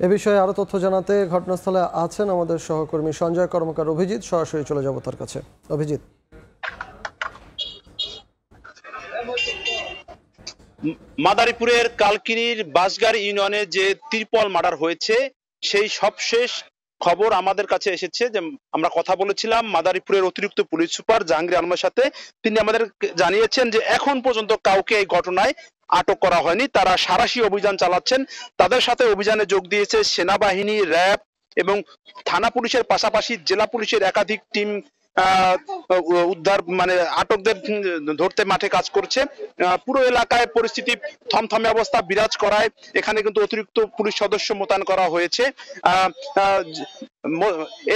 এ বিষয়ে আরো তথ্য জানাতে ঘটনাস্থলে আছেন আমাদের সহকর্মী সঞ্জয় কর্মকার অভিজিৎ। সরাসরি চলে যাব তার কাছে। অভিজিৎ, মাদারীপুরের কালকিনির বাঁশগাড়ি ইউনিয়নে যে ত্রিপল মার্ডার হয়েছে সেই সবশেষ খবর আমাদের কাছে এসেছে। যে আমরা কথা বলেছিলাম মাদারীপুরের অতিরিক্ত পুলিশ সুপার জাহাঙ্গীর আলমের সাথে, তিনি আমাদের জানিয়েছেন যে এখন পর্যন্ত কাউকে এই ঘটনায় আটক করা হয়নি, তারা সাঁড়াশি অভিযান চালাচ্ছেন। তাদের সাথে অভিযানে যোগ দিয়েছে সেনাবাহিনী, র্যাব এবং থানা পুলিশের পাশাপাশি জেলা পুলিশের একাধিক টিম উদ্ধার মানে আটকদের ধরতে মাঠে কাজ করছে। পুরো এলাকায় পরিস্থিতি থমথমে অবস্থা বিরাজ করায় এখানে কিন্তু অতিরিক্ত পুলিশ সদস্য মোতায়েন করা হয়েছে।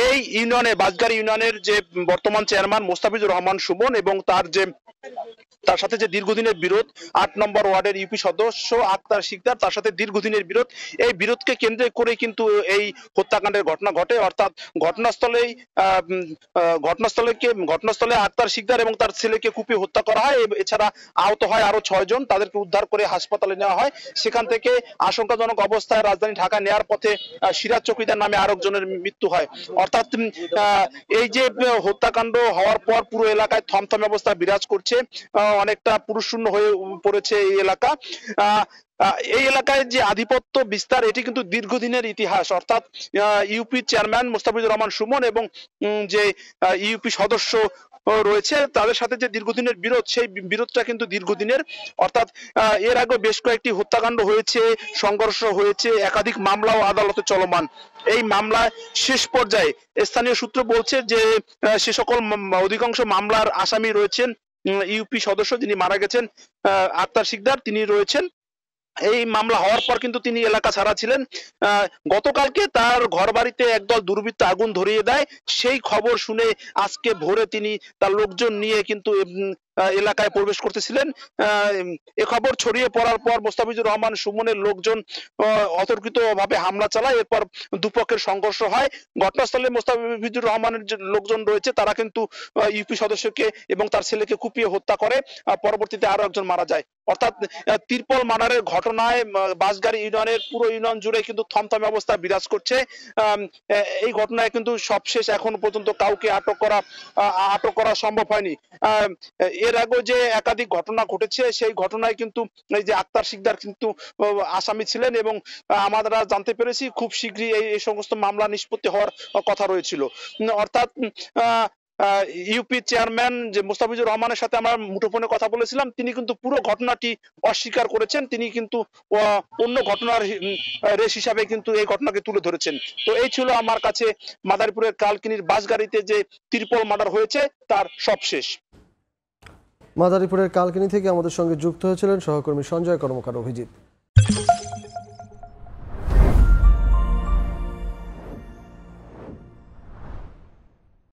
এই ইউনিয়নে বাঁশগাড়ি ইউনিয়নের যে বর্তমান চেয়ারম্যান মোস্তাফিজুর রহমান সুমন এবং তার সাথে যে দীর্ঘদিনের বিরোধ ৮ নম্বর ওয়ার্ডের ইউপি সদস্য আক্তার শিকদার, তার সাথে দীর্ঘদিনের বিরোধ, এই বিরোধকে কেন্দ্র করে কিন্তু এই হত্যাকাণ্ডের ঘটনা ঘটে। অর্থাৎ ঘটনাস্থলে আক্তার শিকদার এবং তার ছেলেকে কুপিয়ে হত্যা করা হয়। এছাড়া আহত হয় আরো ৬ জন, তাদেরকে উদ্ধার করে হাসপাতালে নেওয়া হয়। সেখান থেকে আশঙ্কাজনক অবস্থায় রাজধানী ঢাকা নেওয়ার পথে সিরাজ চৌকিদার নামে আরেকজনের মৃত্যু হয়। অর্থাৎ এই যে হত্যাকাণ্ড হওয়ার পর পুরো এলাকায় থমথমে অবস্থা বিরাজ করছে, অনেকটা পুরুষশূন্য হয়ে পড়েছে এই এলাকা। এই এলাকায় যে আধিপত্য বিস্তার, এটি কিন্তু দীর্ঘদিনের ইতিহাস। অর্থাৎ ইউপি চেয়ারম্যান মোস্তাফিজুর রহমান সুমন এবং যে ইউপি সদস্য রয়েছে তাদের সাথে যে দীর্ঘদিনের বিরোধ, সেই বিরোধটা কিন্তু দীর্ঘদিনের। অর্থাৎ এর আগে বেশ কয়েকটি হত্যাকাণ্ড হয়েছে, সংঘর্ষ হয়েছে, একাধিক মামলাও আদালতে চলমান। এই মামলায় শেষ পর্যায়ে স্থানীয় সূত্র বলছে যে সে সকল অধিকাংশ মামলার আসামি রয়েছেন ইউপি সদস্য যিনি মারা গেছেন আক্তার শিকদার, তিনি রয়েছেন। এই মামলা হওয়ার পর কিন্তু তিনি এলাকা ছাড়া ছিলেন। গতকালকে তার ঘর বাড়িতে একদল দুর্বৃত্ত আগুন ধরিয়ে দেয়। সেই খবর শুনে আজকে ভোরে তিনি তার লোকজন নিয়ে কিন্তু এলাকায় প্রবেশ করতেছিলেন। এ খবর ছড়িয়ে পড়ার পর মোস্তাফিজুর রহমান সুমনের লোকজন অতর্কিত ভাবে হামলা চালায়। এরপর দুপক্ষের সংঘর্ষ হয়। ঘটনাস্থলে মোস্তাফিজুর রহমানের যে লোকজন রয়েছে তারা কিন্তু ইউপি সদস্যকে এবং তার ছেলেকে কুপিয়ে হত্যা করে। পরবর্তীতে আরো একজন মারা যায়। অর্থাৎ ত্রিপল মার্ডারের ঘটনায় বাঁশগাড়ি ইউনিয়নের পুরো ইউনিয়ন জুড়ে কিন্তু থমথমে অবস্থা বিরাজ করছে। এই ঘটনায় কিন্তু সবশেষ এখন পর্যন্ত কাউকে আটক করা সম্ভব হয়নি। এর আগে যে একাধিক ঘটনা ঘটেছে, সেই ঘটনায় কিন্তু এই যে আক্তার শিকদার কিন্তু আসামি ছিলেন এবং আমরা জানতে পেরেছি খুব শীঘ্রই এই সমস্ত মামলা নিষ্পত্তি হওয়ার কথা রয়েছিল। অর্থাৎ ইউপি চেয়ারম্যান যে মোস্তাফিজুর রহমানের সাথে আমরা মুঠোফোনে কথা বলেছিলাম, তিনি কিন্তু পুরো ঘটনাটি অস্বীকার করেছেন। তিনি কিন্তু অন্য ঘটনার রেশ হিসাবে কিন্তু এই ঘটনাকে তুলে ধরেছেন। তো এই ছিল আমার কাছে মাদারীপুরের কালকিনির বাঁশগাড়িতে যে ত্রিপল মার্ডার হয়েছে তার সবশেষ। মাদারীপুরের কালকিনি থেকে আমাদের সঙ্গে যুক্ত হয়েছিলেন সহকর্মী সঞ্জয় কর্মকার অভিজিৎ।